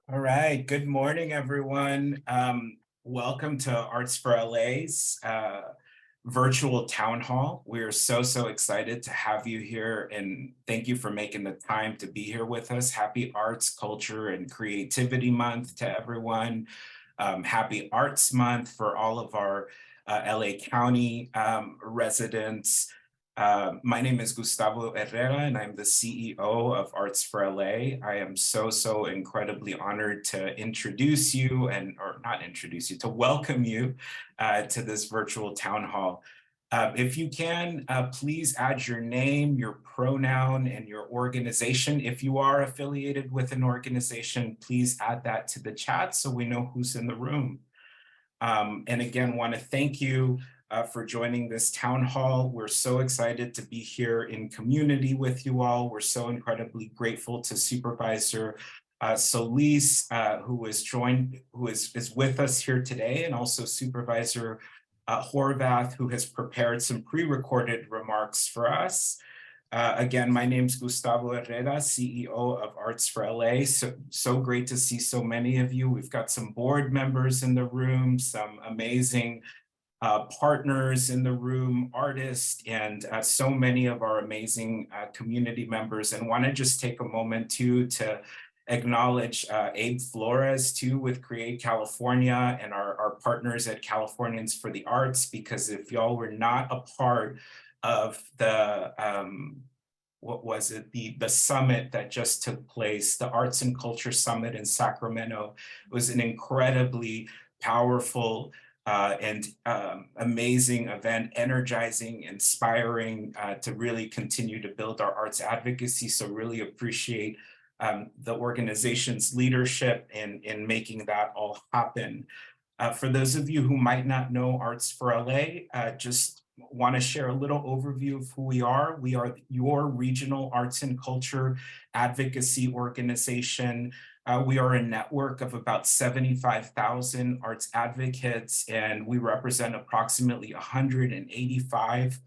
All right, good morning, everyone. Welcome to Arts for LA's virtual town hall. We are so excited to have you here, and thank you for making the time to be here with us. Happy Arts, Culture, and Creativity Month to everyone. Happy Arts Month for all of our LA County residents. My name is Gustavo Herrera, and I'm the CEO of Arts for LA. I am so incredibly honored to introduce you or not introduce you, to welcome you to this virtual town hall. If you can, please add your name, your pronoun, and your organization. If you are affiliated with an organization, please add that to the chat so we know who's in the room. And again, want to thank you for joining this town hall. We're so excited to be here in community with you all. We're so incredibly grateful to Supervisor Solis, who is with us here today, and also Supervisor Horvath, who has prepared some pre-recorded remarks for us. Again, my name's Gustavo Herrera, CEO of Arts for LA. So great to see so many of you. We've got some board members in the room, some amazing partners in the room, artists, and so many of our amazing community members. And want to just take a moment too to acknowledge Abe Flores too with Create California and our partners at Californians for the Arts, because if y'all were not a part of the what was it, the summit that just took place, the Arts and Culture Summit in Sacramento. It was an incredibly powerful and amazing event, energizing, inspiring to really continue to build our arts advocacy. So really appreciate the organization's leadership in making that all happen. For those of you who might not know Arts for LA, just want to share a little overview of who we are. We are your regional arts and culture advocacy organization. We are a network of about 75,000 arts advocates, and we represent approximately 185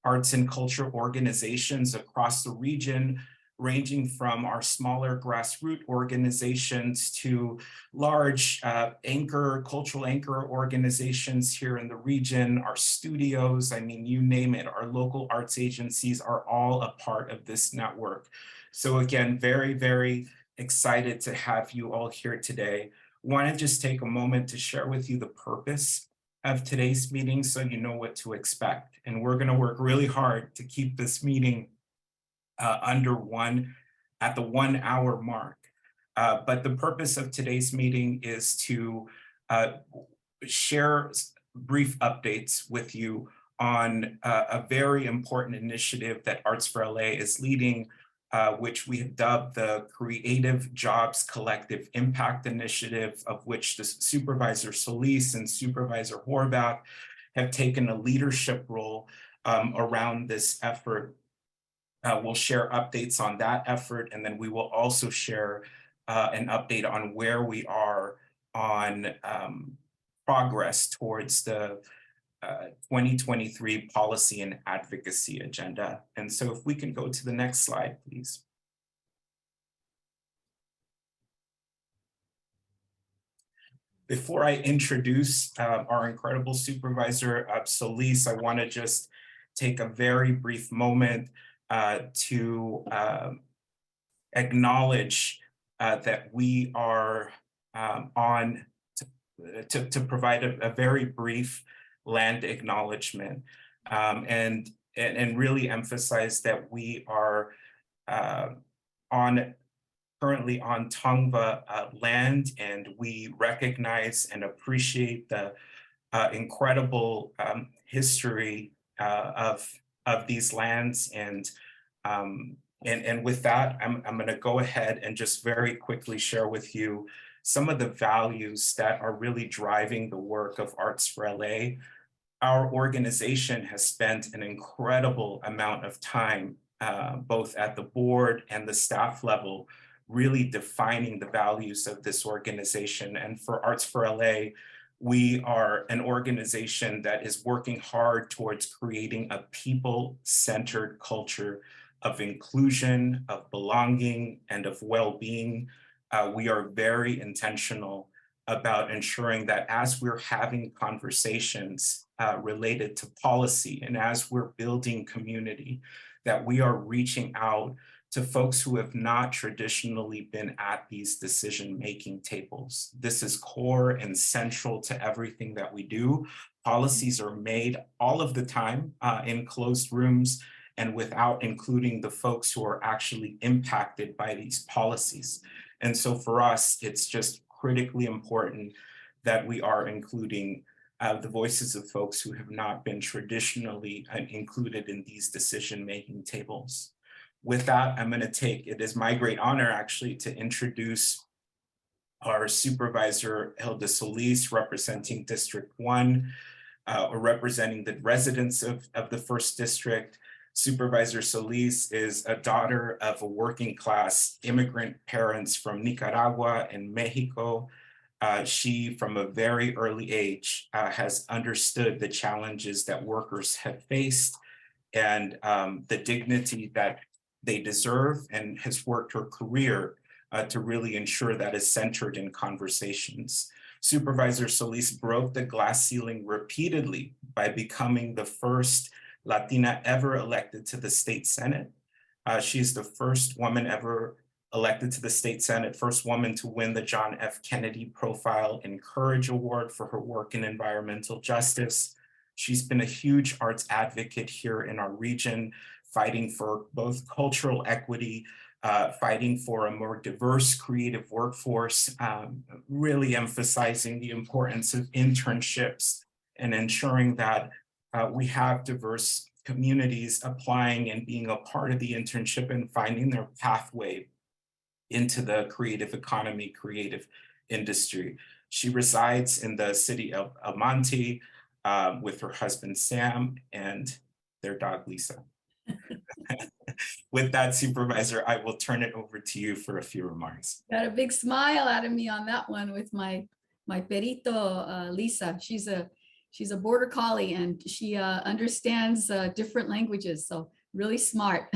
arts and culture organizations across the region, ranging from our smaller grassroots organizations to large cultural anchor organizations here in the region, our studios, I mean, you name it, our local arts agencies are all a part of this network. So again, very excited to have you all here today. Want to just take a moment to share with you the purpose of today's meeting so you know what to expect. And we're going to work really hard to keep this meeting at the 1 hour mark. But the purpose of today's meeting is to share brief updates with you on a very important initiative that Arts for LA is leading, which we have dubbed the Creative Jobs Collective Impact Initiative, of which the Supervisor Solis and Supervisor Horvath have taken a leadership role around this effort. We'll share updates on that effort, and then we will also share an update on where we are on progress towards the 2023 Policy and Advocacy Agenda. And so if we can go to the next slide, please. Before I introduce our incredible Supervisor Solis, I want to just take a very brief moment to acknowledge that we are to provide a very brief land acknowledgement and really emphasize that we are currently on Tongva land, and we recognize and appreciate the incredible history of these lands. And with that, I'm going to go ahead and just very quickly share with you some of the values that are really driving the work of Arts for LA. Our organization has spent an incredible amount of time, both at the board and the staff level, really defining the values of this organization. And for Arts for LA, we are an organization that is working hard towards creating a people-centered culture of inclusion, of belonging, and of well-being. we are very intentional about ensuring that as we're having conversations related to policy and as we're building community, that we are reaching out to folks who have not traditionally been at these decision-making tables. This is core and central to everything that we do. Policies are made all of the time in closed rooms and without including the folks who are actually impacted by these policies. And so for us, it's just critically important that we are including the voices of folks who have not been traditionally included in these decision-making tables. With that, it is my great honor actually to introduce our supervisor, Hilda Solis, representing District 1, or representing the residents of the first district. Supervisor Solis is a daughter of a working class immigrant parents from Nicaragua and Mexico. She, from a very early age, has understood the challenges that workers have faced and the dignity that they deserve, and has worked her career to really ensure that is centered in conversations. Supervisor Solis broke the glass ceiling repeatedly by becoming the first Latina ever elected to the state Senate. She's the first woman ever elected to the state Senate, first woman to win the John F. Kennedy Profile and Courage Award for her work in environmental justice. She's been a huge arts advocate here in our region, fighting for both cultural equity, fighting for a more diverse creative workforce, really emphasizing the importance of internships and ensuring that we have diverse communities applying and being a part of the internship and finding their pathway into the creative economy, creative industry. She resides in the city of El Monte with her husband, Sam, and their dog, Lisa. With that, Supervisor, I will turn it over to you for a few remarks. Got a big smile out of me on that one with my perito, Lisa. She's a border collie and she understands different languages, so really smart.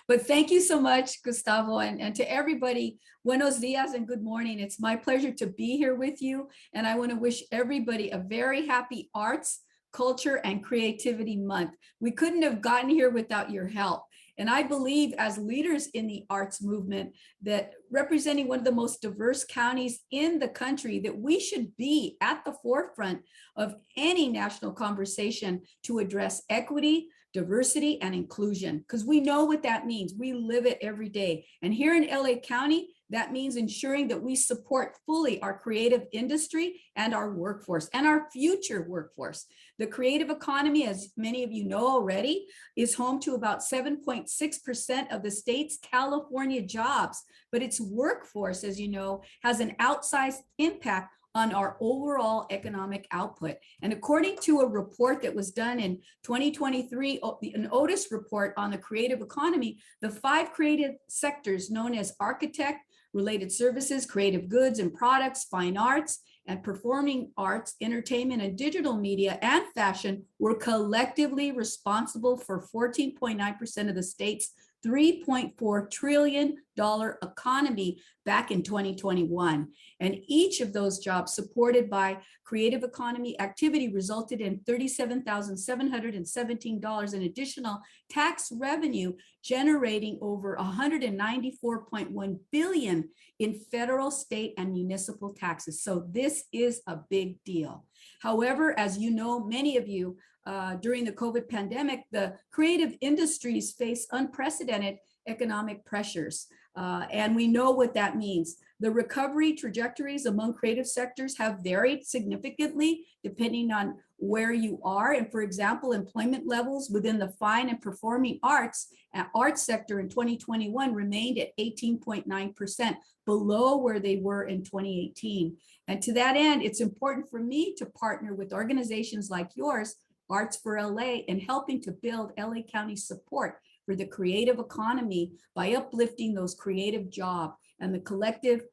But thank you so much, Gustavo, and to everybody, buenos dias and good morning. It's my pleasure to be here with you, and I want to wish everybody a very happy Arts, Culture, and Creativity Month. We couldn't have gotten here without your help. And I believe as leaders in the arts movement that representing one of the most diverse counties in the country, that we should be at the forefront of any national conversation to address equity, diversity, and inclusion, because we know what that means. We live it every day. And here in LA County, that means ensuring that we support fully our creative industry and our workforce and our future workforce. The creative economy, as many of you know already, is home to about 7.6% of the state's California jobs, but its workforce, as you know, has an outsized impact on our overall economic output. And according to a report that was done in 2023, an Otis report on the creative economy, the 5 creative sectors known as architect, related services, creative goods and products, fine arts, and performing arts, entertainment, and digital media and fashion were collectively responsible for 14.9% of the state's $3.4 trillion economy back in 2021. And each of those jobs supported by creative economy activity resulted in $37,717 in additional tax revenue, generating over $194.1 billion in federal, state, and municipal taxes. So this is a big deal. However, as you know, many of you, during the COVID pandemic, the creative industries face unprecedented economic pressures. And we know what that means. The recovery trajectories among creative sectors have varied significantly depending on where you are. And for example, employment levels within the fine and performing arts sector in 2021 remained at 18.9%, below where they were in 2018. And to that end, it's important for me to partner with organizations like yours, Arts for LA, in helping to build LA County support for the creative economy by uplifting those creative jobs and the collective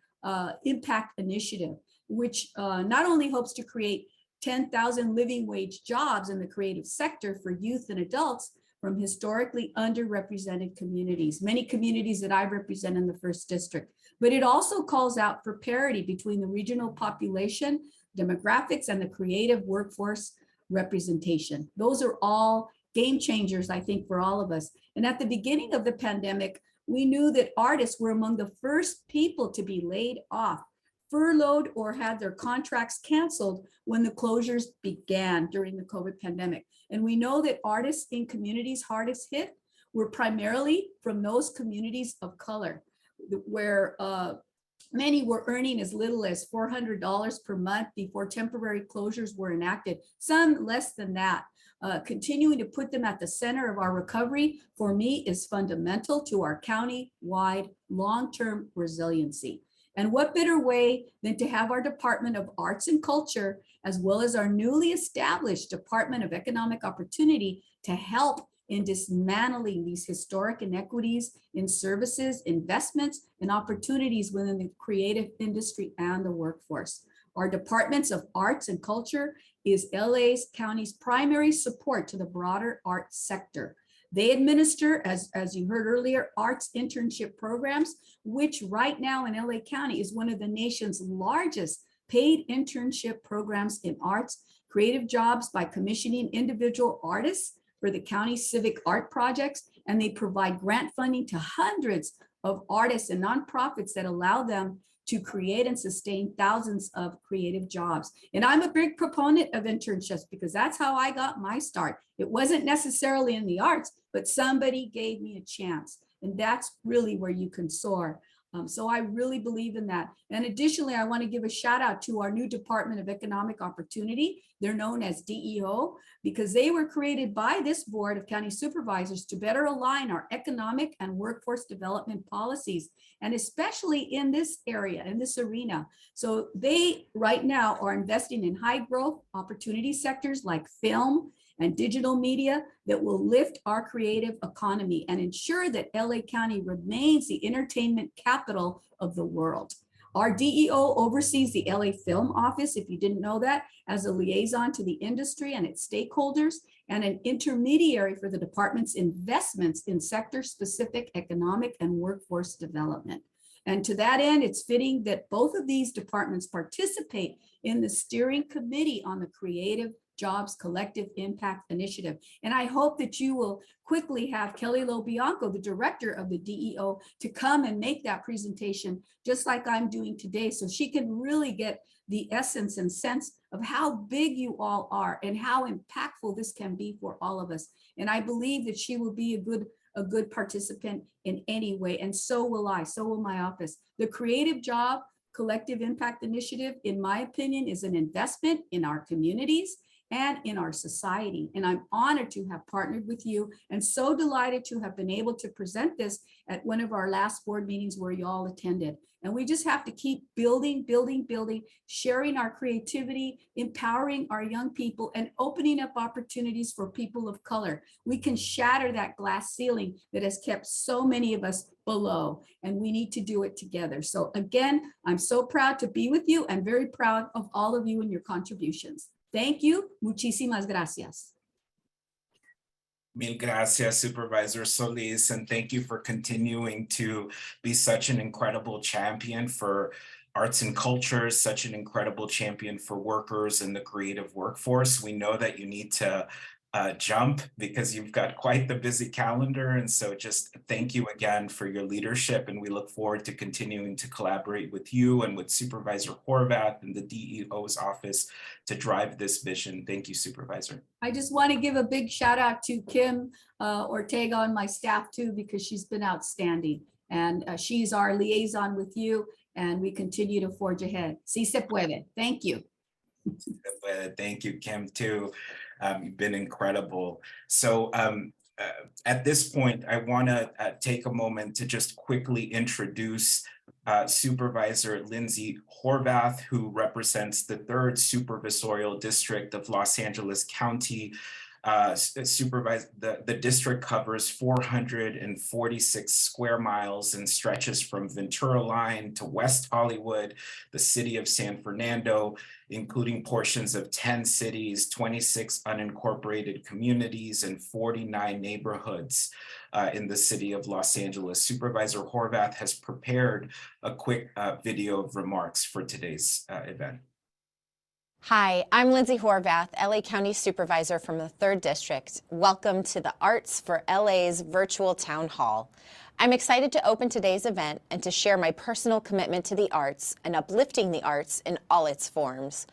impact initiative, which not only hopes to create 10,000 living wage jobs in the creative sector for youth and adults from historically underrepresented communities, many communities that I represent in the first district, but it also calls out for parity between the regional population, demographics, and the creative workforce representation. Those are all game changers, I think, for all of us. And at the beginning of the pandemic, we knew that artists were among the first people to be laid off, furloughed, or had their contracts canceled when the closures began during the COVID pandemic. And we know that artists in communities hardest hit were primarily from those communities of color, where many were earning as little as $400 per month before temporary closures were enacted, some less than that. Continuing to put them at the center of our recovery, for me, is fundamental to our county-wide long-term resiliency. And what better way than to have our Department of Arts and Culture, as well as our newly established Department of Economic Opportunity, to help in dismantling these historic inequities in services, investments, and opportunities within the creative industry and the workforce. Our departments of arts and culture is LA's county's primary support to the broader arts sector. They administer, as you heard earlier, arts internship programs, which right now in LA County is one of the nation's largest paid internship programs in arts, creative jobs by commissioning individual artists for the county's civic art projects, and they provide grant funding to hundreds of artists and nonprofits that allow them to create and sustain thousands of creative jobs. And I'm a big proponent of internships because that's how I got my start. It wasn't necessarily in the arts, but somebody gave me a chance. And that's really where you can soar. So I really believe in that. And additionally, I want to give a shout out to our new Department of Economic Opportunity. They're known as DEO because they were created by this board of county supervisors to better align our economic and workforce development policies, and especially in this area, in this arena. So they right now are investing in high growth opportunity sectors like film and digital media that will lift our creative economy and ensure that LA County remains the entertainment capital of the world. Our DEO oversees the LA Film Office, if you didn't know that, as a liaison to the industry and its stakeholders, and an intermediary for the department's investments in sector-specific economic and workforce development. And to that end, it's fitting that both of these departments participate in the steering committee on the Creative Jobs Collective Impact Initiative. And I hope that you will quickly have Kelly Lobianco, the director of the DEO, to come and make that presentation just like I'm doing today, so she can really get the essence and sense of how big you all are and how impactful this can be for all of us. And I believe that she will be a good participant in any way, and so will I, so will my office. The Creative Job Collective Impact Initiative, in my opinion, is an investment in our communities and in our society. And I'm honored to have partnered with you and so delighted to have been able to present this at one of our last board meetings where you all attended. And we just have to keep building, sharing our creativity, empowering our young people, and opening up opportunities for people of color. We can shatter that glass ceiling that has kept so many of us below, and we need to do it together. So again, I'm so proud to be with you and very proud of all of you and your contributions. Thank you. Muchísimas gracias. Mil gracias, Supervisor Solis, and thank you for continuing to be such an incredible champion for arts and culture, such an incredible champion for workers in the creative workforce. We know that you need to jump because you've got quite the busy calendar. And so just thank you again for your leadership. And we look forward to continuing to collaborate with you and with Supervisor Horvath and the DEO's office to drive this vision. Thank you, Supervisor. I just want to give a big shout out to Kim Ortega on my staff too, because she's been outstanding. And she's our liaison with you, and we continue to forge ahead. Si se puede. Thank you. Thank you, Kim, too. You've been incredible. So at this point, I want to take a moment to just quickly introduce Supervisor Lindsey Horvath, who represents the 3rd Supervisorial District of Los Angeles County. The district covers 446 square miles and stretches from Ventura Line to West Hollywood, the city of San Fernando, including portions of 10 cities, 26 unincorporated communities, and 49 neighborhoods in the city of Los Angeles. Supervisor Horvath has prepared a quick video of remarks for today's event. Hi, I'm Lindsey Horvath, LA County Supervisor from the 3rd District. Welcome to the Arts for LA's virtual town hall. I'm excited to open today's event and to share my personal commitment to the arts and uplifting the arts in all its forms.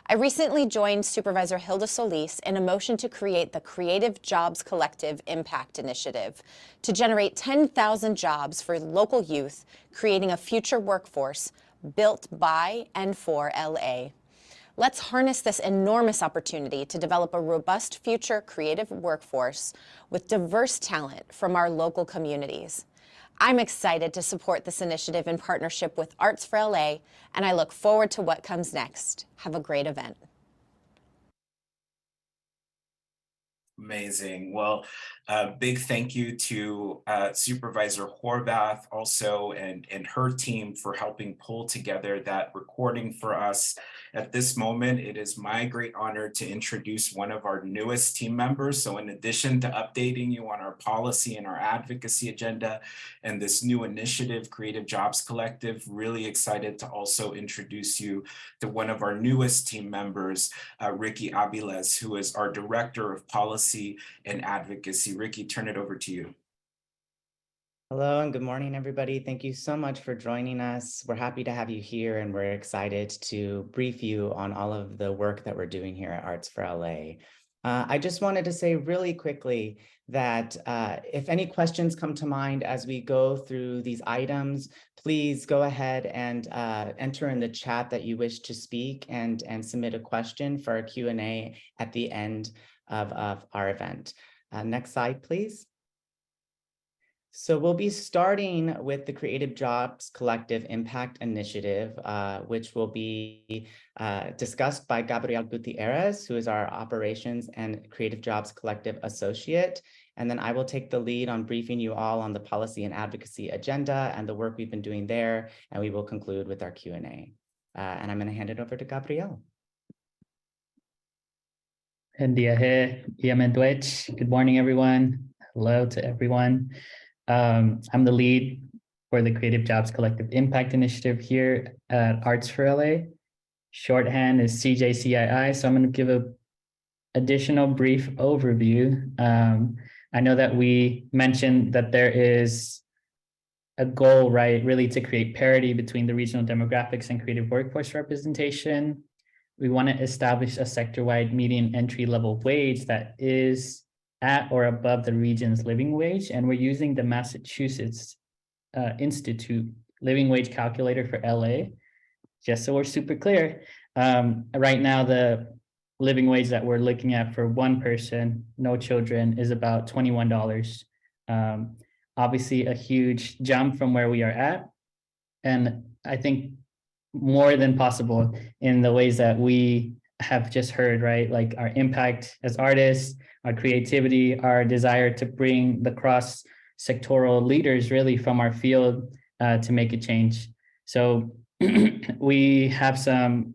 I recently joined Supervisor Hilda Solis in a motion to create the Creative Jobs Collective Impact Initiative to generate 10,000 jobs for local youth, creating a future workforce built by and for LA. Let's harness this enormous opportunity to develop a robust future creative workforce with diverse talent from our local communities. I'm excited to support this initiative in partnership with Arts for LA, and I look forward to what comes next. Have a great event. Amazing. Well, big thank you to Supervisor Horvath also and her team for helping pull together that recording for us. At this moment, it is my great honor to introduce one of our newest team members. So in addition to updating you on our policy and our advocacy agenda and this new initiative, Creative Jobs Collective, really excited to also introduce you to one of our newest team members, Ricky Aviles, who is our Director of Policy and Advocacy. Ricky, turn it over to you. Hello and good morning, everybody. Thank you so much for joining us. We're happy to have you here and we're excited to brief you on all of the work that we're doing here at Arts for LA. I just wanted to say really quickly that if any questions come to mind as we go through these items, please go ahead and enter in the chat that you wish to speak and submit a question for our Q&A at the end of our event. Next slide, please. So we'll be starting with the Creative Jobs Collective Impact Initiative, which will be discussed by Gabriel Gutierrez, who is our Operations and Creative Jobs Collective Associate. And then I will take the lead on briefing you all on the Policy and Advocacy Agenda and the work we've been doing there. And we will conclude with our Q&A. And I'm going to hand it over to Gabriel. Good morning, everyone. Hello to everyone. I'm the lead for the Creative Jobs Collective Impact Initiative here at Arts for LA. Shorthand is CJCII, so I'm going to give an additional brief overview. I know that we mentioned that there is a goal, right, really to create parity between the regional demographics and creative workforce representation. We want to establish a sector-wide median entry-level wage that is at or above the region's living wage, and we're using the Massachusetts Institute living wage calculator for LA, just so we're super clear. Right now, the living wage that we're looking at for one person, no children, is about $21. Obviously, a huge jump from where we are at, and I think more than possible in the ways that we have just heard, right? Like our impact as artists, our creativity, our desire to bring the cross-sectoral leaders really from our field to make a change. So we have some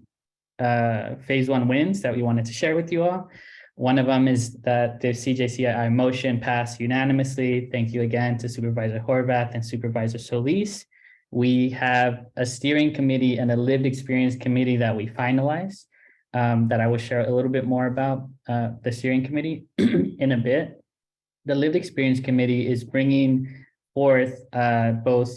phase 1 wins that we wanted to share with you all. One of them is that the CJCII motion passed unanimously. Thank you again to Supervisor Horvath and Supervisor Solis. We have a steering committee and a lived experience committee that we finalized. That I will share a little bit more about the steering committee in a bit. The lived experience committee is bringing forth both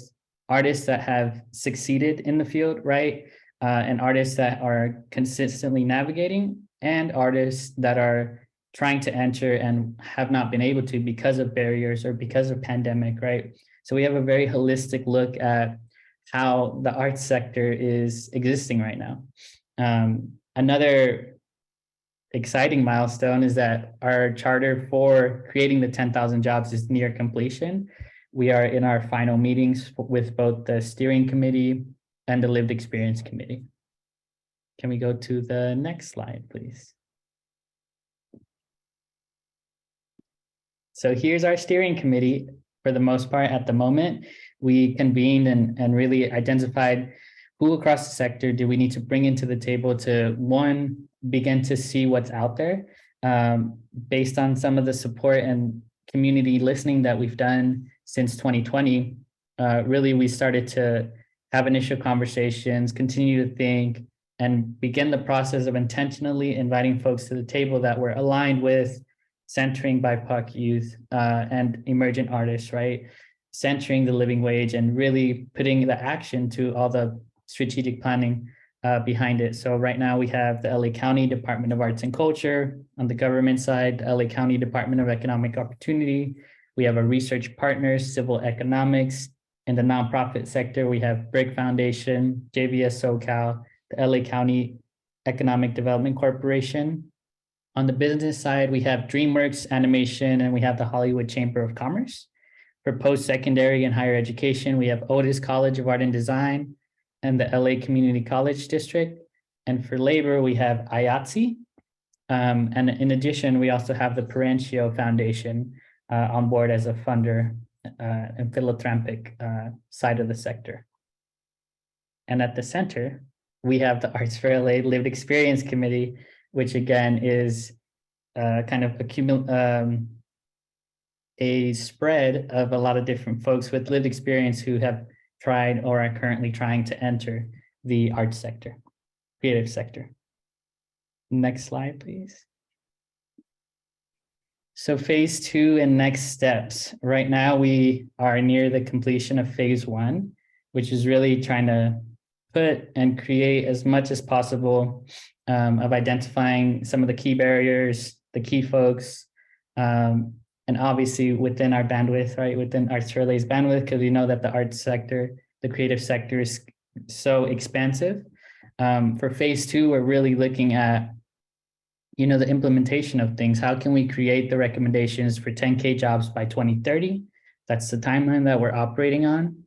artists that have succeeded in the field, right? And artists that are consistently navigating, and artists that are trying to enter and have not been able to because of barriers or because of pandemic, right? So we have a very holistic look at how the arts sector is existing right now. Another exciting milestone is that our charter for creating the 10,000 jobs is near completion. We are in our final meetings with both the steering committee and the lived experience committee. Can we go to the next slide, please? So here's our steering committee. For the most part, at the moment, we convened and really identified who across the sector do we need to bring into the table to, one, begin to see what's out there, based on some of the support and community listening that we've done since 2020. Really, we started to have initial conversations, continue to think, and begin the process of intentionally inviting folks to the table that were aligned with centering BIPOC youth and emergent artists, right? Centering the living wage and really putting the action to all the strategic planning behind it. So right now we have the LA County Department of Arts and Culture on the government side, the LA County Department of Economic Opportunity. We have a research partners, civil economics. In the nonprofit sector, we have Brick Foundation, JVS SoCal, the LA County Economic Development Corporation. On the business side, we have DreamWorks Animation, and we have the Hollywood Chamber of Commerce. For post-secondary and higher education, we have Otis College of Art and Design and the LA Community College District. And for labor, we have IATSE. And in addition, we also have the Parencio Foundation on board as a funder and philanthropic side of the sector. And at the center, we have the Arts for LA Lived Experience Committee, which again is kind of a spread of a lot of different folks with lived experience who have tried or are currently trying to enter the arts sector, creative sector. Next slide, please. So phase 2 and next steps. Right now, we are near the completion of phase 1, which is really trying to put and create as much as possible of identifying some of the key barriers, the key folks, and obviously within our bandwidth, right, within Arts for LA's bandwidth, because we know that the arts sector, the creative sector is so expansive. For phase 2, we're really looking at, you know, the implementation of things. How can we create the recommendations for 10K jobs by 2030? That's the timeline that we're operating on.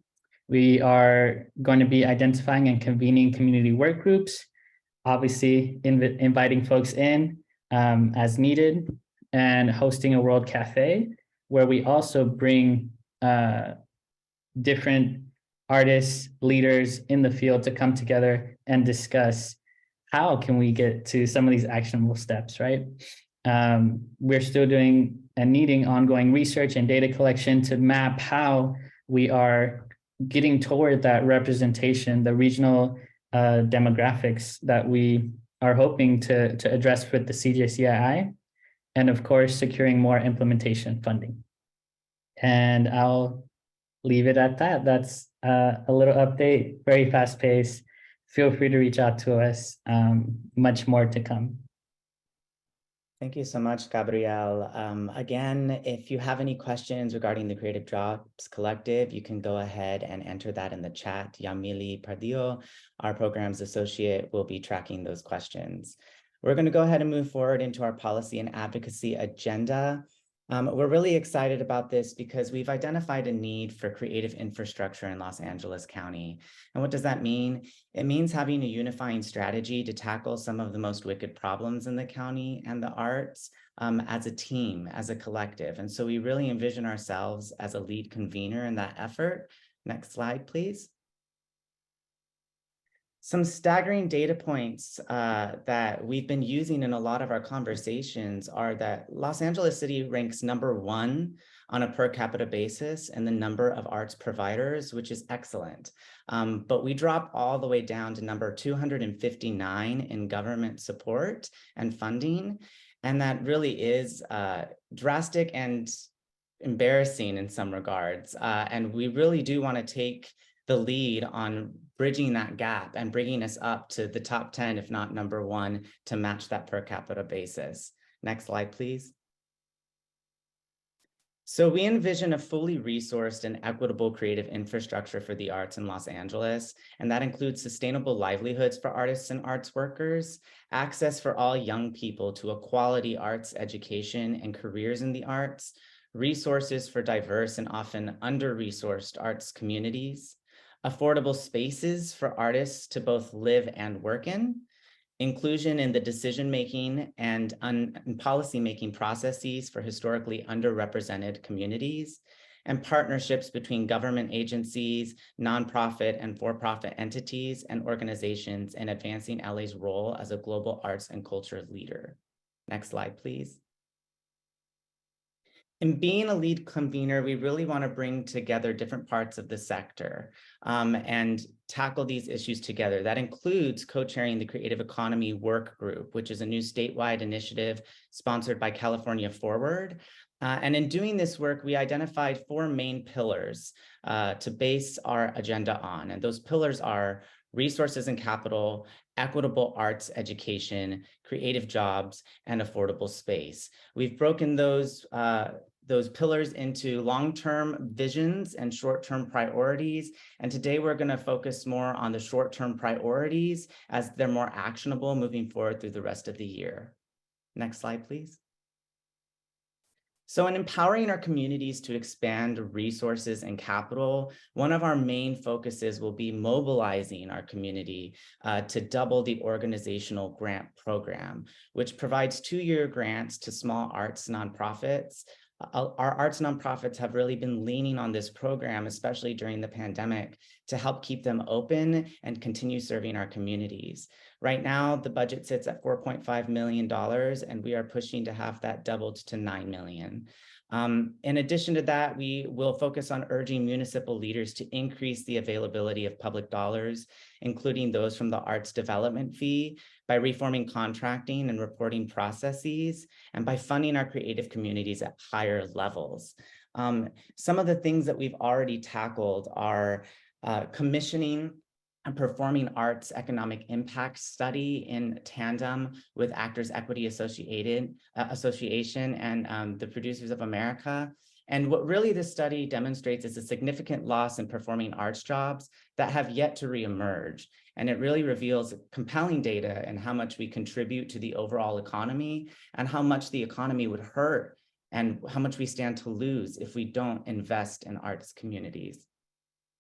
We are going to be identifying and convening community work groups, obviously inviting folks in as needed, and hosting a World Cafe, where we also bring different artists, leaders in the field to come together and discuss how can we get to some of these actionable steps, right? We're still doing and needing ongoing research and data collection to map how we are getting toward that representation, the regional demographics that we are hoping to address with the CJCII, and of course, securing more implementation funding. And I'll leave it at that. That's a little update, very fast paced. Feel free to reach out to us. Much more to come. Thank you so much, Gabriel. Again, if you have any questions regarding the Creative Jobs Collective, you can go ahead and enter that in the chat. Yamili Pardillo, our programs associate, will be tracking those questions. We're going to go ahead and move forward into our policy and advocacy agenda. We're really excited about this because we've identified a need for creative infrastructure in Los Angeles County. And what does that mean? It means having a unifying strategy to tackle some of the most wicked problems in the county and the arts as a team, as a collective. And so we really envision ourselves as a lead convener in that effort. Next slide, please. Some staggering data points that we've been using in a lot of our conversations are that Los Angeles City ranks #1 on a per capita basis in the number of arts providers, which is excellent. But we drop all the way down to number 259 in government support and funding. And that really is drastic and embarrassing in some regards. And we really do want to take the lead on bridging that gap and bringing us up to the top 10, if not #1, to match that per capita basis. Next slide, please. So we envision a fully resourced and equitable creative infrastructure for the arts in Los Angeles, and that includes sustainable livelihoods for artists and arts workers, access for all young people to a quality arts education and careers in the arts, resources for diverse and often under-resourced arts communities, affordable spaces for artists to both live and work in, inclusion in the decision-making and policy-making processes for historically underrepresented communities, and partnerships between government agencies, nonprofit and for-profit entities and organizations in advancing LA's role as a global arts and culture leader. Next slide, please. In being a lead convener, we really want to bring together different parts of the sector and tackle these issues together. That includes co-chairing the Creative Economy Work Group, which is a new statewide initiative sponsored by California Forward. And in doing this work, we identified 4 main pillars to base our agenda on. And those pillars are resources and capital, equitable arts education, creative jobs, and affordable space. We've broken those pillars into long-term visions and short-term priorities. And today we're going to focus more on the short-term priorities as they're more actionable moving forward through the rest of the year. Next slide, please. So in empowering our communities to expand resources and capital, one of our main focuses will be mobilizing our community to double the organizational grant program, which provides 2-year grants to small arts nonprofits. Our arts nonprofits have really been leaning on this program, especially during the pandemic, to help keep them open and continue serving our communities. Right now, the budget sits at $4.5 million, and we are pushing to have that doubled to $9 million. In addition to that, we will focus on urging municipal leaders to increase the availability of public dollars, including those from the arts development fee, by reforming contracting and reporting processes, and by funding our creative communities at higher levels. Some of the things that we've already tackled are commissioning and performing arts economic impact study in tandem with Actors Equity Association and the Producers of America. And what really this study demonstrates is a significant loss in performing arts jobs that have yet to reemerge. And it really reveals compelling data and how much we contribute to the overall economy and how much the economy would hurt and how much we stand to lose if we don't invest in arts communities.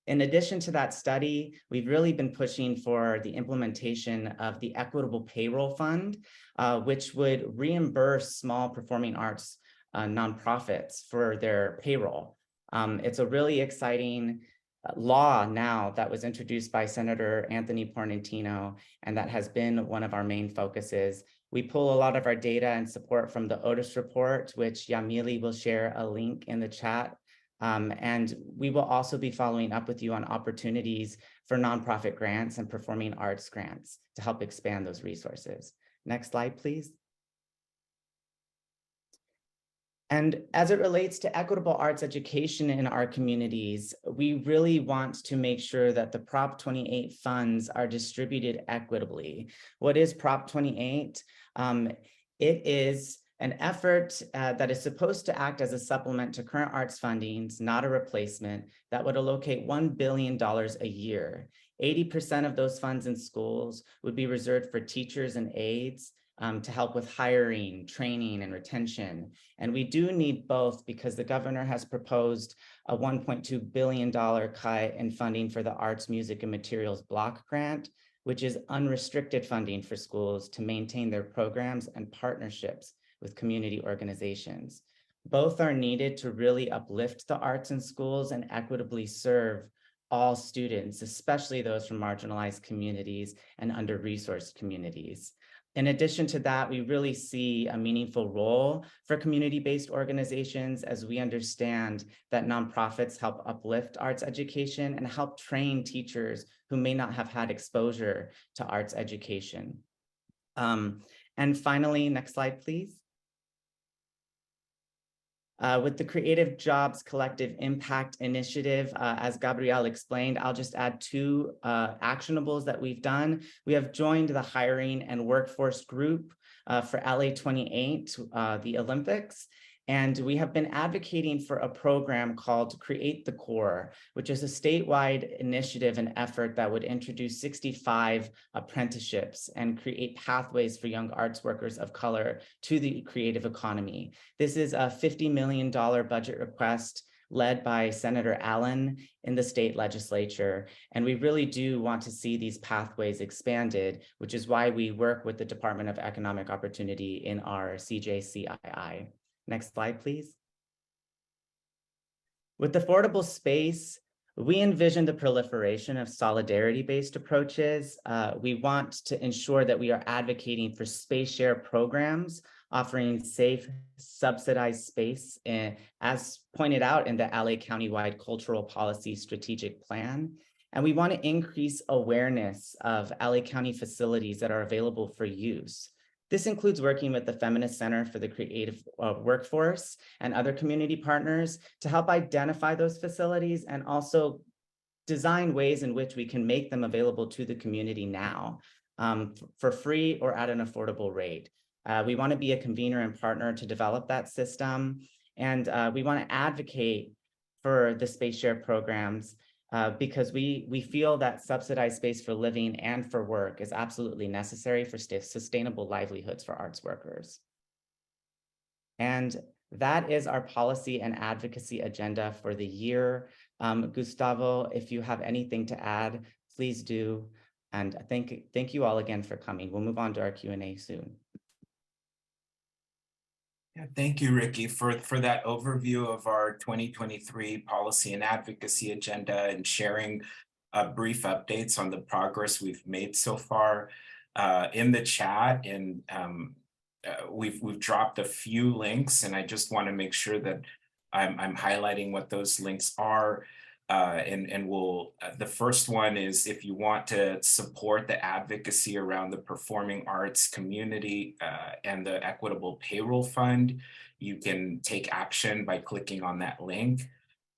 In addition to that study, we've really been pushing for the implementation of the Equitable Payroll Fund, which would reimburse small performing arts nonprofits for their payroll. It's a really exciting law now that was introduced by Senator Anthony Pornantino, and that has been one of our main focuses. We pull a lot of our data and support from the Otis report, which Yamili will share a link in the chat. And we will also be following up with you on opportunities for nonprofit grants and performing arts grants to help expand those resources. Next slide, please. And as it relates to equitable arts education in our communities, we really want to make sure that the Prop 28 funds are distributed equitably. What is Prop 28? It is an effort that is supposed to act as a supplement to current arts fundings, not a replacement, that would allocate $1 billion a year. 80% of those funds in schools would be reserved for teachers and aides to help with hiring, training, and retention. And we do need both because the governor has proposed a $1.2 billion cut in funding for the Arts, Music, and Materials Block Grant, which is unrestricted funding for schools to maintain their programs and partnerships with community organizations. Both are needed to really uplift the arts in schools and equitably serve all students, especially those from marginalized communities and under-resourced communities. In addition to that, we really see a meaningful role for community-based organizations as we understand that nonprofits help uplift arts education and help train teachers who may not have had exposure to arts education. And finally, next slide, please. With the Creative Jobs Collective Impact Initiative, as Gabrielle explained, I'll just add 2 actionables that we've done. We have joined the hiring and workforce group for LA 28, the Olympics, and we have been advocating for a program called Create the Core, which is a statewide initiative and effort that would introduce 65 apprenticeships and create pathways for young arts workers of color to the creative economy. This is a $50 million budget request led by Senator Allen in the state legislature. And we really do want to see these pathways expanded, which is why we work with the Department of Economic Opportunity in our CJCII. Next slide, please. With affordable space, we envision the proliferation of solidarity-based approaches. We want to ensure that we are advocating for space share programs, offering safe, subsidized space, as pointed out in the LA County-wide Cultural Policy Strategic Plan. And we want to increase awareness of LA County facilities that are available for use. This includes working with the Feminist Center for the Creative Workforce and other community partners to help identify those facilities and also design ways in which we can make them available to the community now for free or at an affordable rate. We want to be a convener and partner to develop that system. And we want to advocate for the space share programs because we feel that subsidized space for living and for work is absolutely necessary for sustainable livelihoods for arts workers. And that is our policy and advocacy agenda for the year. Gustavo, if you have anything to add, please do. And thank you all again for coming. We'll move on to our Q&A soon. Yeah, thank you, Ricky, for that overview of our 2023 policy and advocacy agenda and sharing brief updates on the progress we've made so far in the chat. And we've dropped a few links, and I just want to make sure that I'm highlighting what those links are. And we'll, the first one is if you want to support the advocacy around the performing arts community and the Equitable Payroll Fund, you can take action by clicking on that link.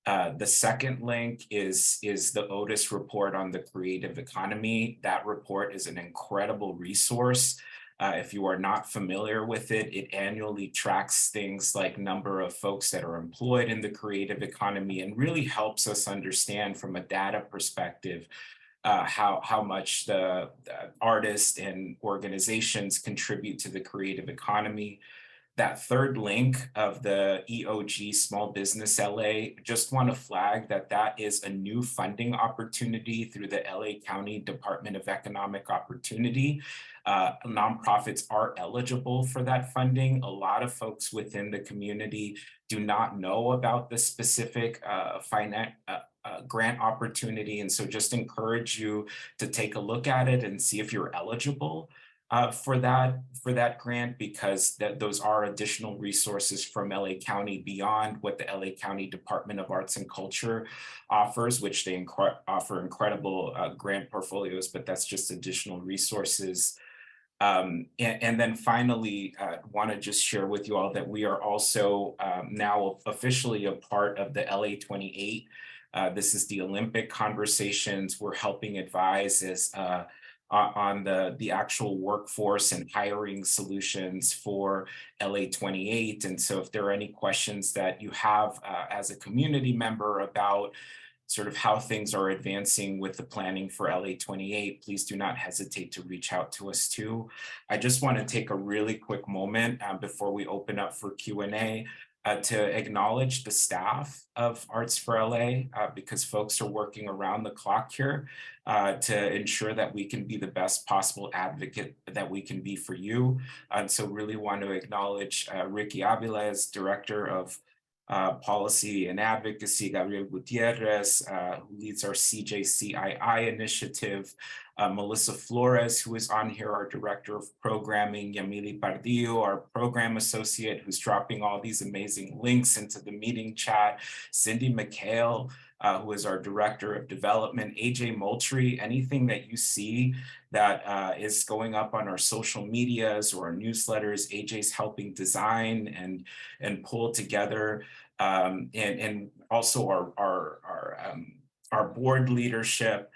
The second link is the Otis report on the creative economy. That report is an incredible resource. If you are not familiar with it, it annually tracks things like number of folks that are employed in the creative economy and really helps us understand from a data perspective how much the artists and organizations contribute to the creative economy. That third link of the EOG Small Business LA, just want to flag that that is a new funding opportunity through the LA County Department of Economic Opportunity. Nonprofits are eligible for that funding. A lot of folks within the community do not know about the specific grant opportunity. And so just encourage you to take a look at it and see if you're eligible for that grant, because those are additional resources from LA County beyond what the LA County Department of Arts and Culture offers, which they offer incredible grant portfolios, but that's just additional resources. And then finally, want to just share with you all that we are also now officially a part of the LA 28. This is the Olympic conversations. We're helping advise as on the actual workforce and hiring solutions for LA 28. And so if there are any questions that you have as a community member about sort of how things are advancing with the planning for LA 28, please do not hesitate to reach out to us too. I just want to take a really quick moment before we open up for Q&A to acknowledge the staff of Arts for LA because folks are working around the clock here to ensure that we can be the best possible advocate that we can be for you. And so really want to acknowledge Ricky Avila as Director of Policy and Advocacy, Gabriel Gutierrez, who leads our CJCII initiative, Melissa Flores, who is on here, our Director of Programming, Yamili Pardillo, our Program Associate, who's dropping all these amazing links into the meeting chat, Cindy McHale, who is our Director of Development, AJ Moultrie. Anything that you see that is going up on our social medias or our newsletters, AJ's helping design and pull together, and also our board leadership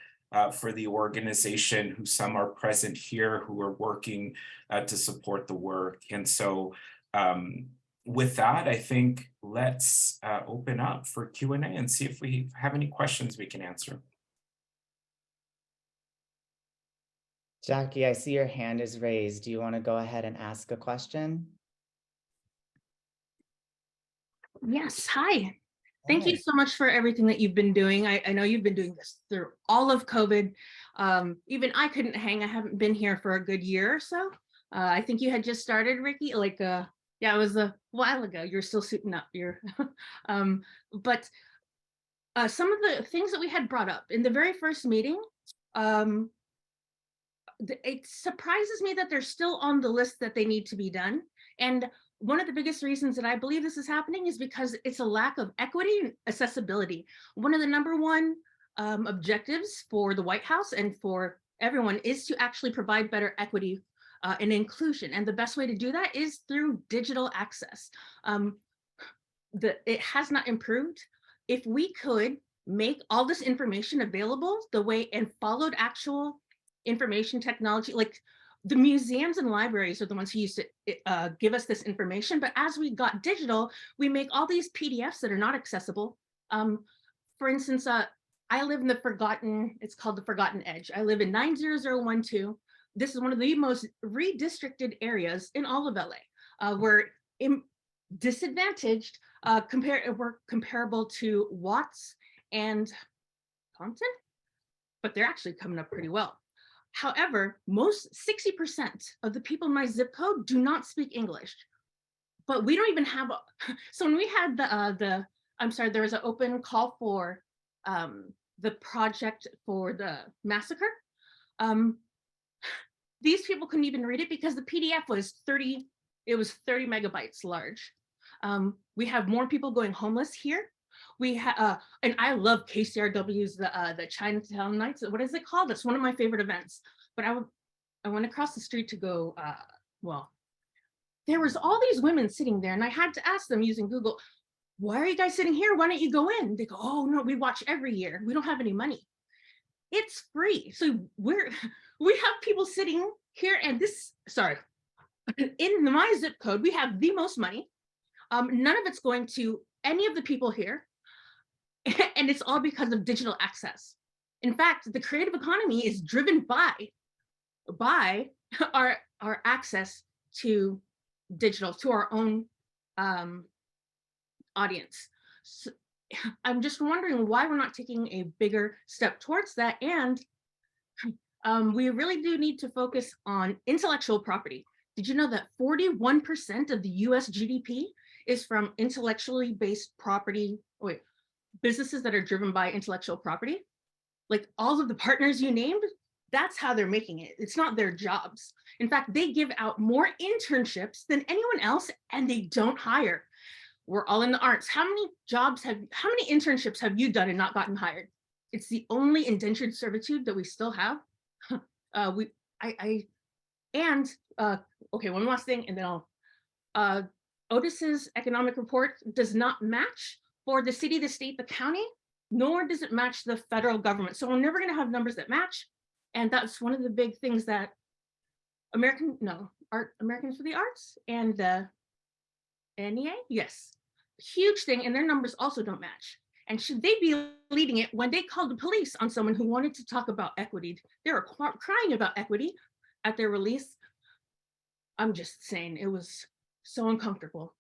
for the organization, who some are present here, who are working to support the work. And so with that, I think let's open up for Q&A and see if we have any questions we can answer. Jackie, I see your hand is raised. Do you want to go ahead and ask a question? Yes, hi. Thank you so much for everything that you've been doing. I know you've been doing this through all of COVID. Even I couldn't hang. I haven't been here for a good year or so. I think you had just started, Ricky, like, yeah, it was a while ago. You're still suiting up. But some of the things that we had brought up in the very first meeting, it surprises me that they're still on the list that they need to be done. And one of the biggest reasons that I believe this is happening is because it's a lack of equity and accessibility. One of the #1 objectives for the White House and for everyone is to actually provide better equity and inclusion. And the best way to do that is through digital access. It has not improved. If we could make all this information available the way and followed actual information technology, like the museums and libraries are the ones who used to give us this information. But as we got digital, we make all these PDFs that are not accessible. For instance, I live in it's called the Forgotten Edge. I live in 90012. This is one of the most redistricted areas in all of LA. We're disadvantaged, we're comparable to Watts and Compton, but they're actually coming up pretty well. However, 60% of the people in my zip code do not speak English, but we don't even have so when we had there was an open call for the project for the massacre. These people couldn't even read it because the PDF was 30 megabytes large. We have more people going homeless here. We have, and I love KCRW's the Chinatown Nights. What is it called? It's one of my favorite events. But I went across the street to go. Well, there was all these women sitting there, and I had to ask them using Google, "Why are you guys sitting here? Why don't you go in?" They go, "Oh no, we watch every year. We don't have any money. It's free." So we have people sitting here, and in my zip code, we have the most money. None of it's going to any of the people here. And it's all because of digital access. In fact, the creative economy is driven by our access to digital, to our own audience. So, I'm just wondering why we're not taking a bigger step towards that. And we really do need to focus on intellectual property. Did you know that 41% of the US GDP is from intellectually based property? Businesses that are driven by intellectual property? Like all of the partners you named, that's how they're making it. It's not their jobs. In fact, they give out more internships than anyone else, and they don't hire. We're all in the arts. How many internships have you done and not gotten hired? It's the only indentured servitude that we still have. Okay, one last thing, and then I'll. Otis's economic report does not match for the city, the state, the county, nor does it match the federal government. So we're never going to have numbers that match. And that's one of the big things that Americans for the Arts and the NEA, yes, huge thing. And their numbers also don't match. And should they be leading it when they called the police on someone who wanted to talk about equity? They were crying about equity at their release. I'm just saying, it was so uncomfortable.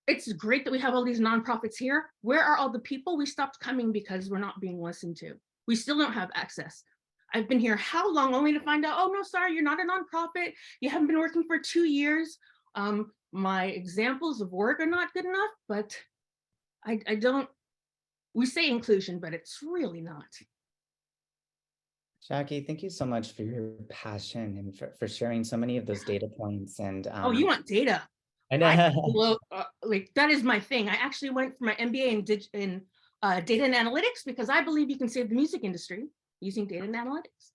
It's great that we have all these nonprofits here. Where are all the people? We stopped coming because we're not being listened to. We still don't have access. I've been here how long only to find out, oh no, sorry, you're not a nonprofit. You haven't been working for 2 years. My examples of work are not good enough, but we say inclusion, but it's really not. Jackie, thank you so much for your passion and for sharing so many of those data points. And oh, you want data? I know. Like that is my thing. I actually went for my MBA in data and analytics because I believe you can save the music industry using data and analytics.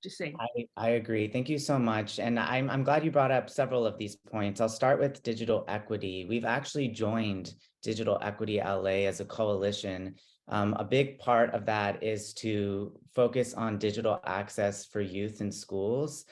Just saying. I agree. Thank you so much. And I'm glad you brought up several of these points. I'll start with digital equity. We've actually joined Digital Equity LA as a coalition. A big part of that is to focus on digital access for youth in schools,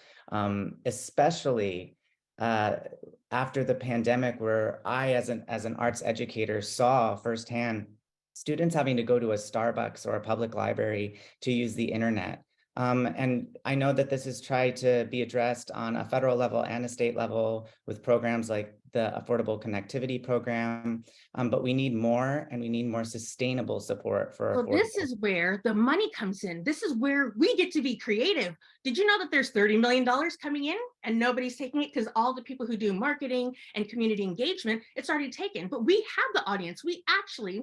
especially after the pandemic, where I, as an arts educator, saw firsthand students having to go to a Starbucks or a public library to use the internet. And I know that this is tried to be addressed on a federal level and a state level with programs like the Affordable Connectivity Program, but we need more, and we need more sustainable support for So this affordable. is where the money comes in. This is where we get to be creative. Did you know that there's $30 million coming in and nobody's taking it because all the people who do marketing and community engagement, it's already taken, but we have the audience. We actually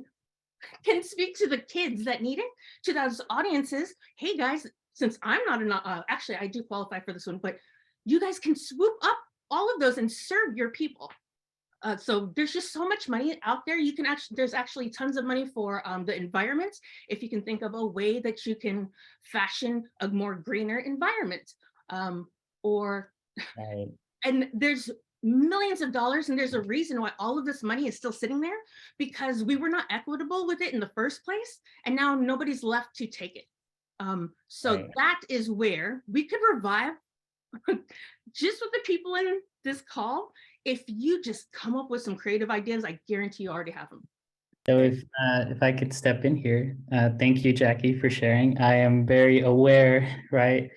can speak to the kids that need it, to those audiences. Hey guys, since I'm not an, actually I do qualify for this one, but you guys can swoop up all of those and serve your people. So there's just so much money out there. You can actually, there's actually tons of money for the environment. If you can think of a way that you can fashion a more greener environment, or, Right. and there's millions of dollars, and there's a reason why all of this money is still sitting there, because we were not equitable with it in the first place, and now nobody's left to take it. So Right. that is where we could revive just with the people in this call. If you just come up with some creative ideas, I guarantee you already have them. So if I could step in here, thank you, Jackie, for sharing. I am very aware, right,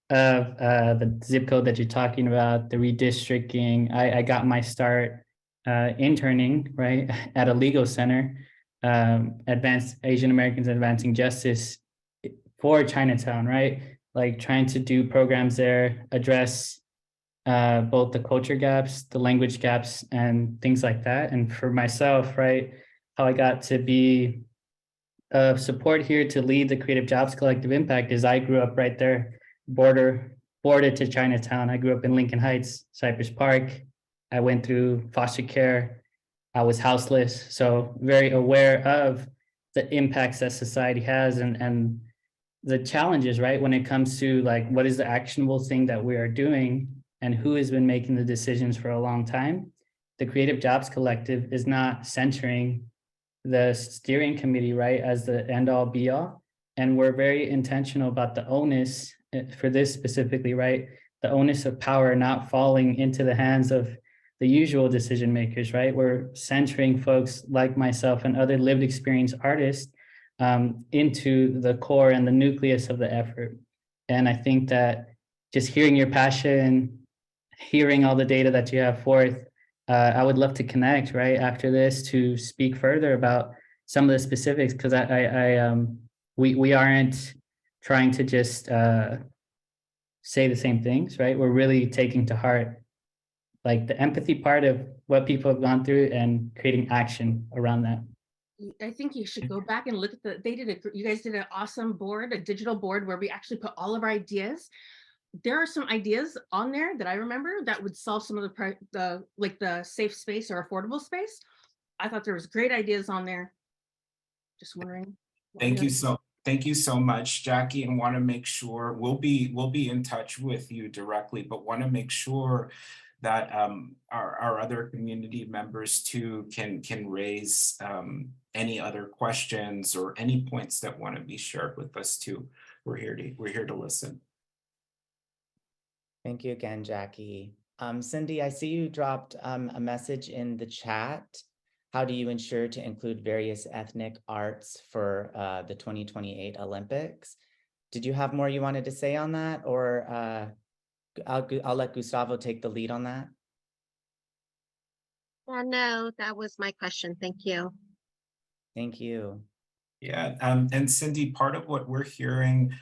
of the zip code that you're talking about, the redistricting. I got my start interning, right, at a legal center, Advanced Asian Americans Advancing Justice for Chinatown, right? Like trying to do programs there, address both the culture gaps, the language gaps, and things like that. And for myself, right, how I got to be of support here to lead the Creative Jobs Collective Impact is I grew up right there, bordered to Chinatown. I grew up in Lincoln Heights, Cypress Park. I went through foster care. I was houseless, so very aware of the impacts that society has and the challenges, right, when it comes to like what is the actionable thing that we are doing and who has been making the decisions for a long time. The Creative Jobs Collective is not centering the steering committee, right, as the end all be all. And we're very intentional about the onus for this specifically, right? The onus of power not falling into the hands of the usual decision makers, right? We're centering folks like myself and other lived experience artists into the core and the nucleus of the effort. And I think that just hearing your passion, hearing all the data that you have forth, I would love to connect right after this to speak further about some of the specifics, because we aren't trying to just say the same things, right? We're really taking to heart like the empathy part of what people have gone through and creating action around that. I think you should go back and look at you guys did an awesome board, a digital board where we actually put all of our ideas. There are some ideas on there that I remember that would solve some of the safe space or affordable space. I thought there was great ideas on there. Just wondering. Thank you so much, Jackie, and want to make sure we'll be in touch with you directly, but want to make sure that our other community members too can raise any other questions or any points that want to be shared with us too. We're here to listen. Thank you again, Jackie. Cindy, I see you dropped a message in the chat. How do you ensure to include various ethnic arts for the 2028 Olympics? Did you have more you wanted to say on that, or I'll let Gustavo take the lead on that? No, that was my question. Thank you. Thank you. Yeah, and Cindy, part of what we're hearing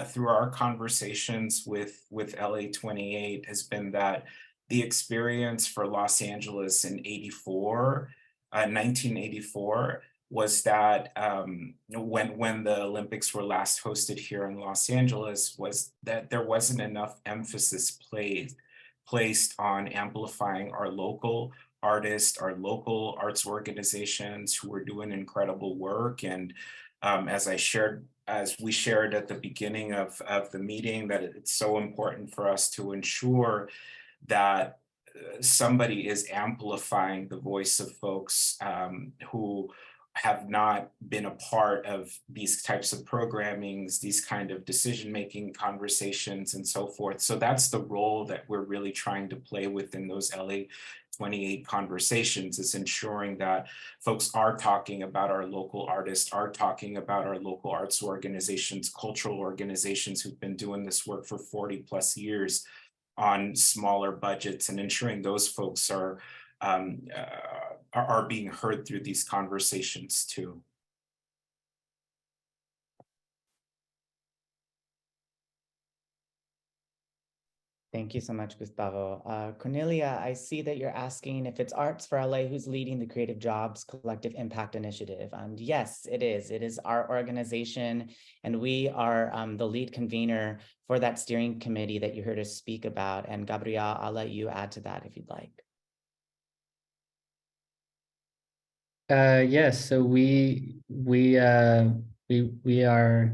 through our conversations with LA 28 has been that the experience for Los Angeles in 1984 was that when the Olympics were last hosted here in Los Angeles, was that there wasn't enough emphasis placed on amplifying our local artists, our local arts organizations who were doing incredible work. And as we shared at the beginning of the meeting, that it's so important for us to ensure that somebody is amplifying the voice of folks who have not been a part of these types of programmings, these kind of decision-making conversations and so forth. So that's the role that we're really trying to play within those LA 28 conversations, is ensuring that folks are talking about our local artists, are talking about our local arts organizations, cultural organizations who've been doing this work for 40 plus years on smaller budgets, and ensuring those folks are are being heard through these conversations too. Thank you so much, Gustavo. Cornelia, I see that you're asking if it's Arts for LA who's leading the Creative Jobs Collective Impact Initiative. And yes, it is. It is our organization, and we are the lead convener for that steering committee that you heard us speak about. And Gabrielle, I'll let you add to that if you'd like. Yes, so we are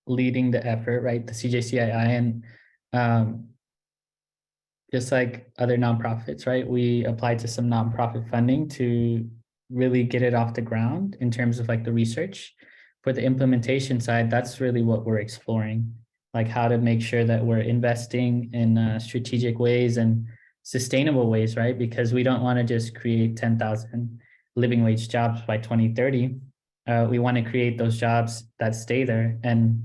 leading the effort, right? The CJCII, and just like other nonprofits, right? We applied to some nonprofit funding to really get it off the ground in terms of like the research. For the implementation side, that's really what we're exploring, like how to make sure that we're investing in strategic ways and sustainable ways, right? Because we don't want to just create 10,000 living wage jobs by 2030. We want to create those jobs that stay there and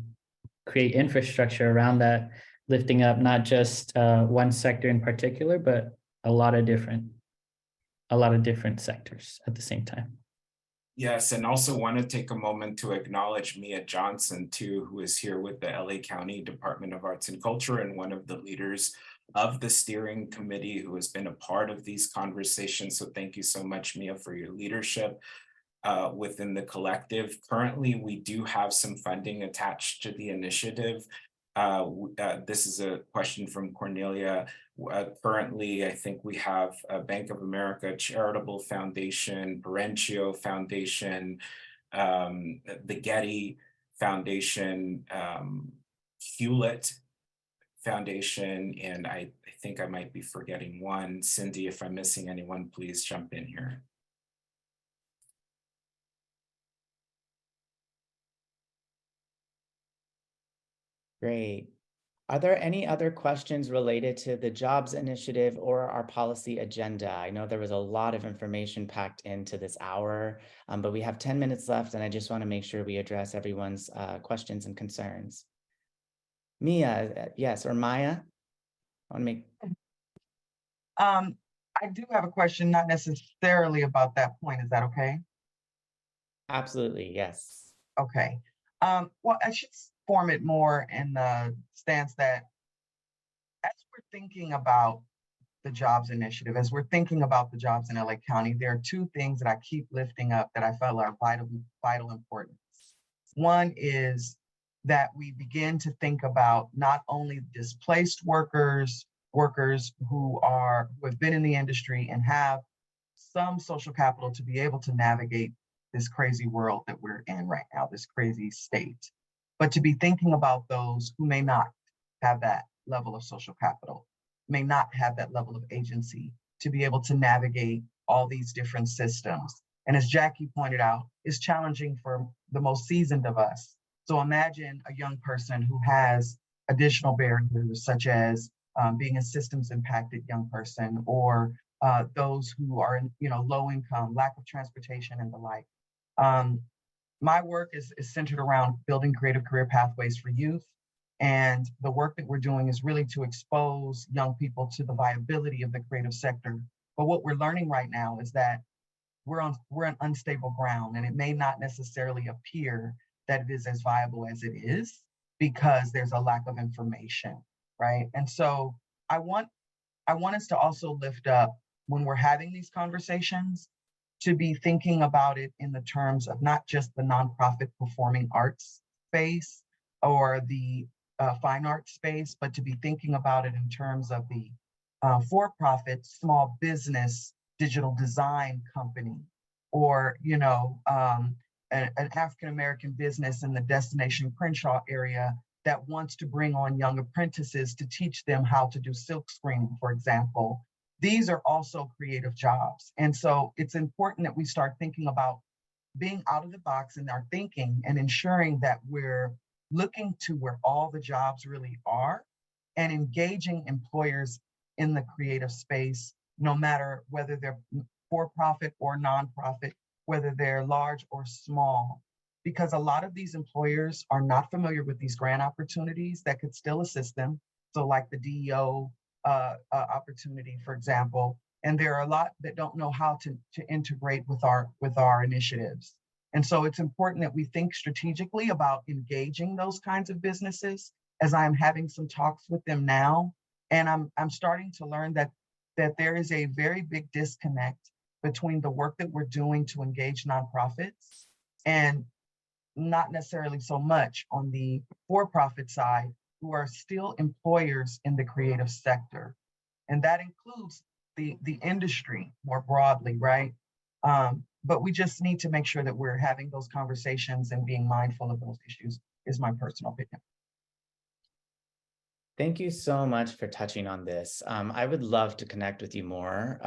create infrastructure around that, lifting up not just one sector in particular, but a lot of different sectors at the same time. Yes, and also want to take a moment to acknowledge Mia Johnson too, who is here with the LA County Department of Arts and Culture and one of the leaders of the steering committee who has been a part of these conversations. So thank you so much, Mia, for your leadership within the collective. Currently, we do have some funding attached to the initiative. This is a question from Cornelia. Currently, I think we have a Bank of America Charitable Foundation, Perenchio Foundation, the Getty Foundation, Hewlett Foundation, and I think I might be forgetting one. Cindy, if I'm missing anyone, please jump in here. Great. Are there any other questions related to the jobs initiative or our policy agenda? I know there was a lot of information packed into this hour, but we have 10 minutes left, and I just want to make sure we address everyone's questions and concerns. Mia, yes, or Maya? I want to make. I do have a question, not necessarily about that point. Is that okay? Absolutely, yes. Okay. Well, I should form it more in the stance that as we're thinking about the jobs initiative, as we're thinking about the jobs in LA County, there are two things that I keep lifting up that I felt are vital importance. One is that we begin to think about not only displaced workers who have been in the industry and have some social capital to be able to navigate this crazy world that we're in right now, this crazy state, but to be thinking about those who may not have that level of social capital, may not have that level of agency to be able to navigate all these different systems. And as Jackie pointed out, it's challenging for the most seasoned of us. So imagine a young person who has additional barriers, such as being a systems impacted young person, or those who are in, low income, lack of transportation and the like. My work is centered around building creative career pathways for youth. And the work that we're doing is really to expose young people to the viability of the creative sector. But what we're learning right now is that we're on unstable ground, and it may not necessarily appear that it is as viable as it is because there's a lack of information, right? And so I want us to also lift up, when we're having these conversations, to be thinking about it in the terms of not just the nonprofit performing arts space or the fine arts space, but to be thinking about it in terms of the for-profit small business digital design company, or an African-American business in the Destination Crenshaw area that wants to bring on young apprentices to teach them how to do silk screening, for example. These are also creative jobs. And so it's important that we start thinking about being out of the box in our thinking and ensuring that we're looking to where all the jobs really are and engaging employers in the creative space, no matter whether they're for-profit or nonprofit, whether they're large or small, because a lot of these employers are not familiar with these grant opportunities that could still assist them. So like the DEO opportunity, for example, And there are a lot that don't know how to integrate with our initiatives. And so it's important that we think strategically about engaging those kinds of businesses, as I'm having some talks with them now. And I'm starting to learn that there is a very big disconnect between the work that we're doing to engage nonprofits and not necessarily so much on the for-profit side, who are still employers in the creative sector. And that includes the industry more broadly, right? But we just need to make sure that we're having those conversations and being mindful of those issues, is my personal opinion. Thank you so much for touching on this. I would love to connect with you more.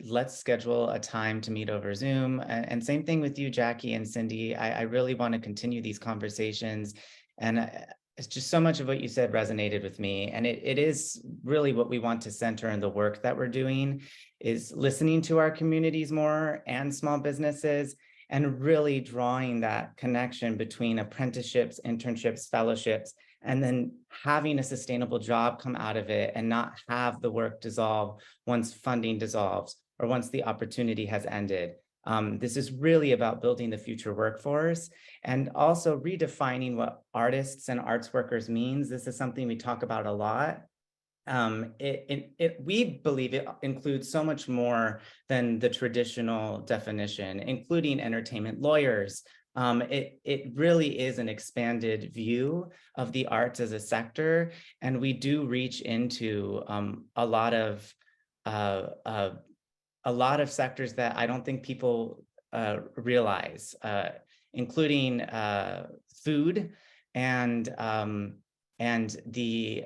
Let's schedule a time to meet over Zoom. And same thing with you, Jackie and Cindy. I really want to continue these conversations. And it's just so much of what you said resonated with me. And it is really what we want to center in the work that we're doing, is listening to our communities more and small businesses, and really drawing that connection between apprenticeships, internships, fellowships, and then having a sustainable job come out of it, and not have the work dissolve once funding dissolves or once the opportunity has ended. This is really about building the future workforce and also redefining what artists and arts workers means. This is something we talk about a lot. We believe it includes so much more than the traditional definition, including entertainment lawyers. It really is an expanded view of the arts as a sector, and we do reach into a lot of sectors that I don't think people realize, including food and the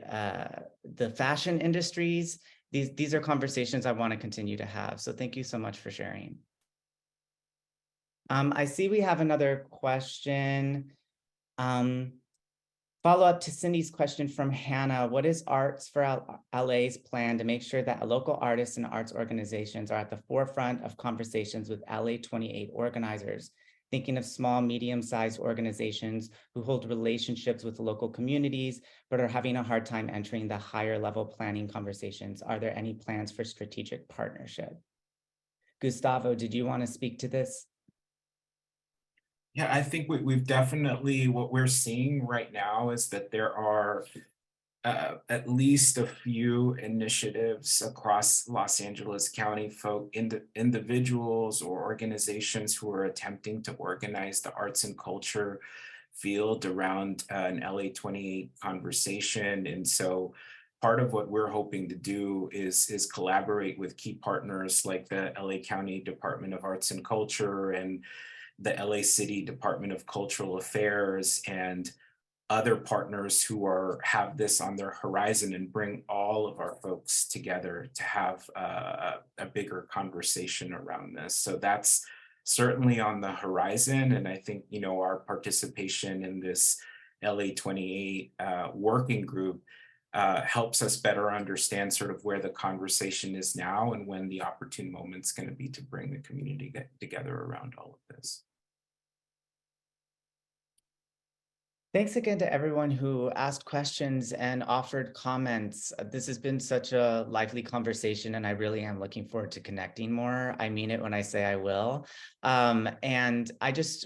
fashion industries. These are conversations I want to continue to have. So thank you so much for sharing. I see we have another question. Follow up to Cindy's question from Hannah. What is Arts for LA's plan to make sure that local artists and arts organizations are at the forefront of conversations with LA 28 organizers? Thinking of small, medium-sized organizations who hold relationships with local communities, but are having a hard time entering the higher level planning conversations. Are there any plans for strategic partnership? Gustavo, did you want to speak to this? Yeah, I think we've definitely, what we're seeing right now is that there are at least a few initiatives across Los Angeles County, individuals or organizations who are attempting to organize the arts and culture field around an LA 28 conversation. And so part of what we're hoping to do is collaborate with key partners like the LA County Department of Arts and Culture and the LA City Department of Cultural Affairs and other partners who have this on their horizon, and bring all of our folks together to have a bigger conversation around this. So that's certainly on the horizon. And I think, you know, our participation in this LA 28 working group helps us better understand sort of where the conversation is now and when the opportune moment's going to be to bring the community together around all of this. Thanks again to everyone who asked questions and offered comments. This has been such a lively conversation, and I really am looking forward to connecting more. I mean it when I say I will. And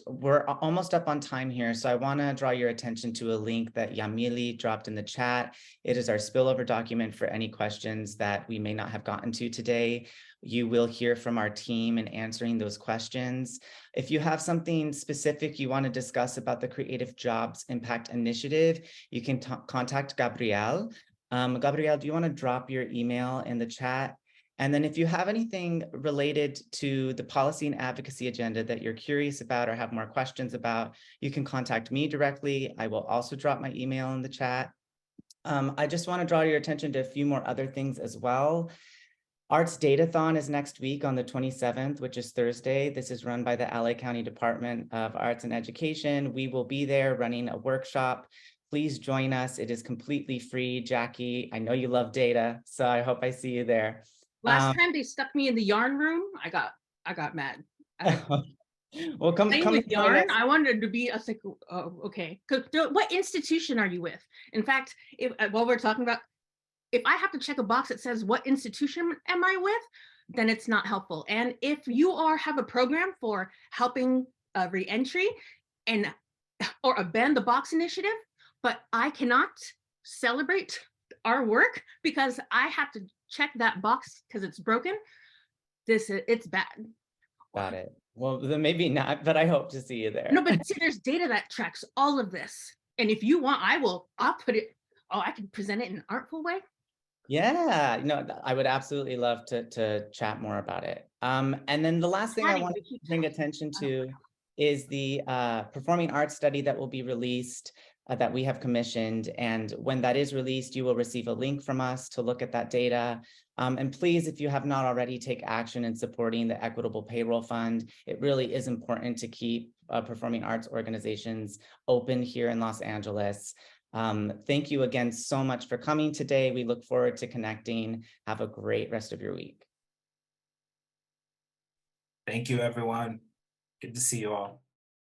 we're almost up on time here, so I want to draw your attention to a link that Yamili dropped in the chat. It is our spillover document for any questions that we may not have gotten to today. You will hear from our team in answering those questions. If you have something specific you want to discuss about the Creative Jobs Impact Initiative, you can contact Gabrielle. Gabrielle, do you want to drop your email in the chat? And then if you have anything related to the Policy and Advocacy Agenda that you're curious about or have more questions about, you can contact me directly. I will also drop my email in the chat. I just want to draw your attention to a few more other things as well. Arts Datathon is next week on the 27th, which is Thursday. This is run by the LA County Department of Arts and Education. We will be there running a workshop. Please join us. It is completely free. Jackie, I know you love data, so I hope I see you there. Last time they stuck me in the yarn room, I got mad. Well, come with yarn. I wanted to be. I was like, oh, okay. What institution are you with? In fact, while we're talking about, if I have to check a box that says what institution am I with, then it's not helpful. And if you have a program for helping reentry or a Ban the Box initiative, but I cannot celebrate our work because I have to check that box because it's broken, it's bad. Got it. Well, then maybe not, but I hope to see you there. No, but see, there's data that tracks all of this. And if you want, I'll put it, I can present it in an artful way. Yeah, I would absolutely love to chat more about it. And then the last thing I wanted to bring attention to is the performing arts study that will be released that we have commissioned. And when that is released, you will receive a link from us to look at that data. And please, if you have not already, take action in supporting the Equitable Payroll Fund. It really is important to keep performing arts organizations open here in Los Angeles. Thank you again so much for coming today. We look forward to connecting. Have a great rest of your week. Thank you, everyone. Good to see you all.